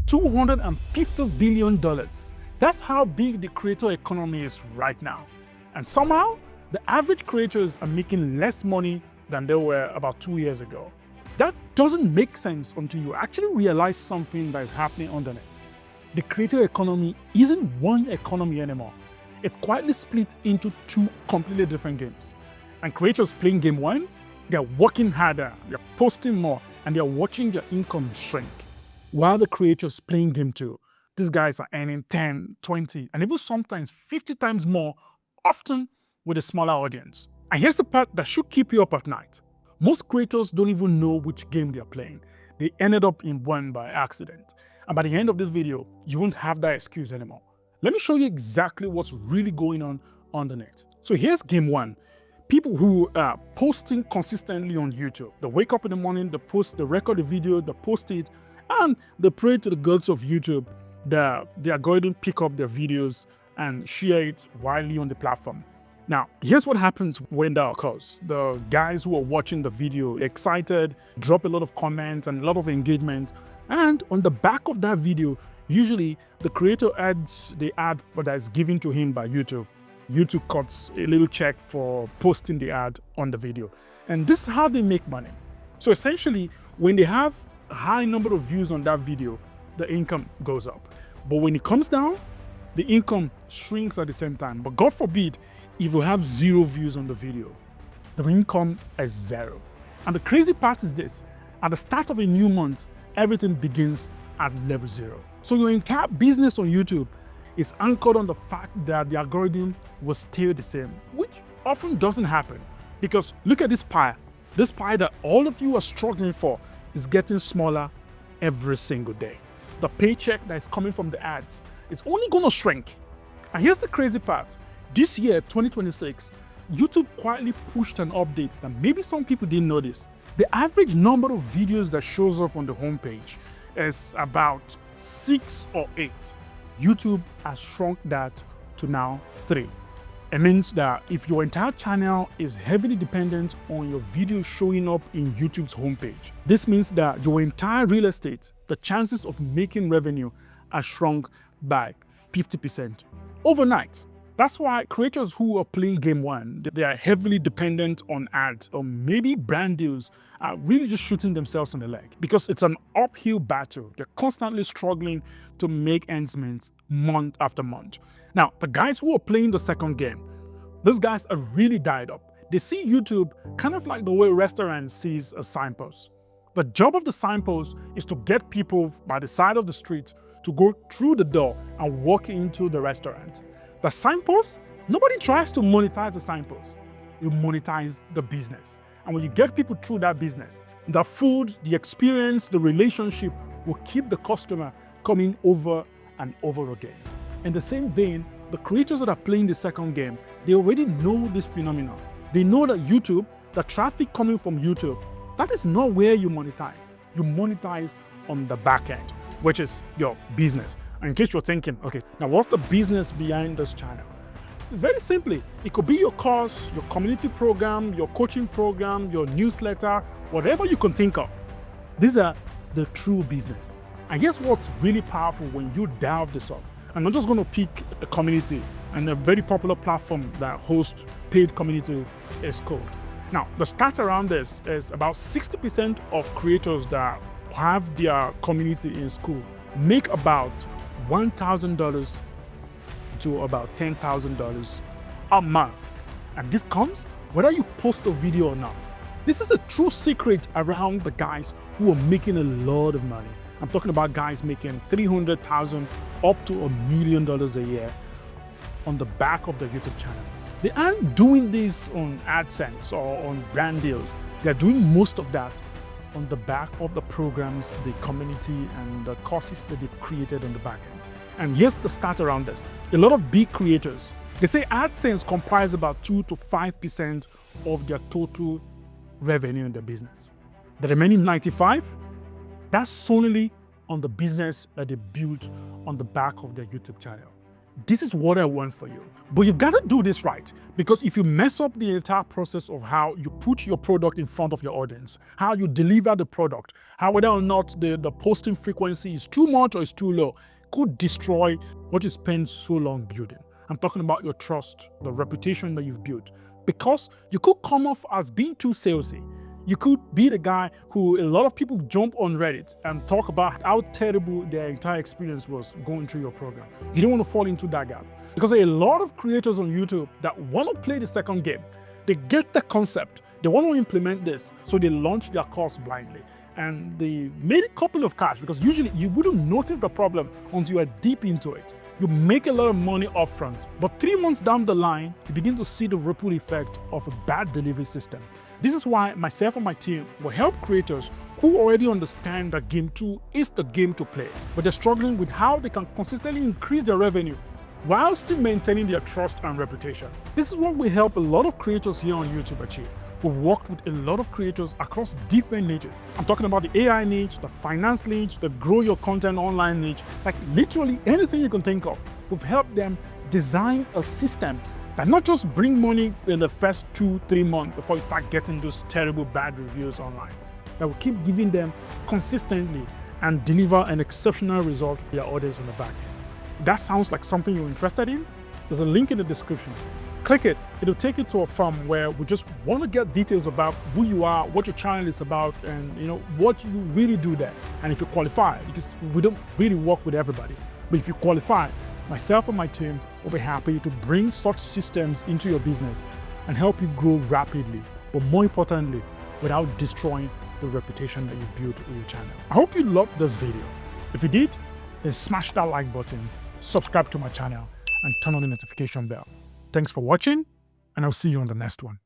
$250 billion. That's how big the creator economy is right now. And somehow, the average creators are making less money than they were about 2 years ago. That doesn't make sense until you actually realize something that is happening on the net. The creator economy isn't one economy anymore. It's quietly split into two completely different games. And creators playing game one, they're working harder, they're posting more, and they're watching their income shrink. While the creators playing game two, these guys are earning 10, 20, and even sometimes 50 times more, often with a smaller audience. And here's the part that should keep you up at night. Most creators don't even know which game they're playing. They ended up in one by accident. And by the end of this video, you won't have that excuse anymore. Let me show you exactly what's really going on the net. So here's game one. People who are posting consistently on YouTube. They wake up in the morning, they post, they record the video, they post it, and they pray to the gods of YouTube that they are going to pick up their videos and share it widely on the platform. Now, here's what happens when that occurs. The guys who are watching the video, excited, drop a lot of comments and a lot of engagement. And on the back of that video, usually the creator adds the ad that is given to him by YouTube. YouTube cuts a little check for posting the ad on the video. And this is how they make money. So essentially, when they have a high number of views on that video, the income goes up. But when it comes down, the income shrinks at the same time. But God forbid, if you have 0 views on the video, the income is 0. And the crazy part is this: at the start of a new month, everything begins at level 0. So your entire business on YouTube is anchored on the fact that the algorithm will stay the same, which often doesn't happen. Because look at this pie. This pie that all of you are struggling for is getting smaller every single day. The paycheck that is coming from the ads is only going to shrink. And here's the crazy part. This year, 2026, YouTube quietly pushed an update that maybe some people didn't notice. The average number of videos that shows up on the homepage is about 6 or 8. YouTube has shrunk that to now 3. It means that if your entire channel is heavily dependent on your video showing up in YouTube's homepage, this means that your entire real estate, the chances of making revenue, are shrunk by 50% overnight. That's why creators who are playing game one, they are heavily dependent on ads or maybe brand deals, are really just shooting themselves in the leg because it's an uphill battle. They're constantly struggling to make ends meet month after month. Now, the guys who are playing the second game, these guys are really died up. They see YouTube kind of like the way a restaurant sees a signpost. The job of the signpost is to get people by the side of the street to go through the door and walk into the restaurant. The signpost, nobody tries to monetize the signpost. You monetize the business. And when you get people through that business, the food, the experience, the relationship will keep the customer coming over and over again. In the same vein, the creators that are playing the second game, they already know this phenomenon. They know that YouTube, the traffic coming from YouTube, that is not where you monetize. You monetize on the back end, which is your business. And in case you're thinking, okay, now what's the business behind this channel? Very simply, it could be your course, your community program, your coaching program, your newsletter, whatever you can think of. These are the true business. And here's what's really powerful when you dive this up. I'm not just going to pick a community, and a very popular platform that hosts paid community is Skool. Now, the stat around this is about 60% of creators that have their community in Skool make about $1,000 to about $10,000 a month. And this comes whether you post a video or not. This is a true secret around the guys who are making a lot of money. I'm talking about guys making $300,000 up to $1 million a year on the back of their YouTube channel. They aren't doing this on AdSense or on brand deals. They're doing most of that on the back of the programs, the community, and the courses that they've created on the back end. And here's the stat around this. A lot of big creators, they say AdSense comprise about 2 to 5% of their total revenue in the business. The remaining 95%, that's solely on the business that they built on the back of their YouTube channel. this is what I want for you. But you've got to do this right, because if you mess up the entire process of how you put your product in front of your audience, how you deliver the product, how whether or not the posting frequency is too much or is too low, could destroy what you spent so long building. I'm talking about your trust, the reputation that you've built, because you could come off as being too salesy. You could be the guy who a lot of people jump on Reddit and talk about how terrible their entire experience was going through your program. You don't want to fall into that gap, because there are a lot of creators on YouTube that want to play the second game. They get the concept, they want to implement this, so they launch their course blindly. And they made a couple of cash, because usually you wouldn't notice the problem until you are deep into it. You make a lot of money upfront, but 3 months down the line, you begin to see the ripple effect of a bad delivery system. This is why myself and my team will help creators who already understand that Game 2 is the game to play, but they're struggling with how they can consistently increase their revenue while still maintaining their trust and reputation. This is what we help a lot of creators here on YouTube achieve. We've worked with a lot of creators across different niches. I'm talking about the AI niche, the finance niche, the grow your content online niche, like literally anything you can think of. We've helped them design a system that not just bring money in the first 2-3 months before you start getting those terrible bad reviews online, that will keep giving them consistently and deliver an exceptional result to their audience on the back end. That sounds like something you're interested in? There's a link in the description. Click it. It'll take you to a firm where we just want to get details about who you are, what your channel is about, and what you really do there. And if you qualify, because we don't really work with everybody, but if you qualify, myself and my team will be happy to bring such systems into your business and help you grow rapidly, but more importantly, without destroying the reputation that you've built with your channel. I hope you loved this video. If you did, then smash that like button, subscribe to my channel, and turn on the notification bell. Thanks for watching, and I'll see you on the next one.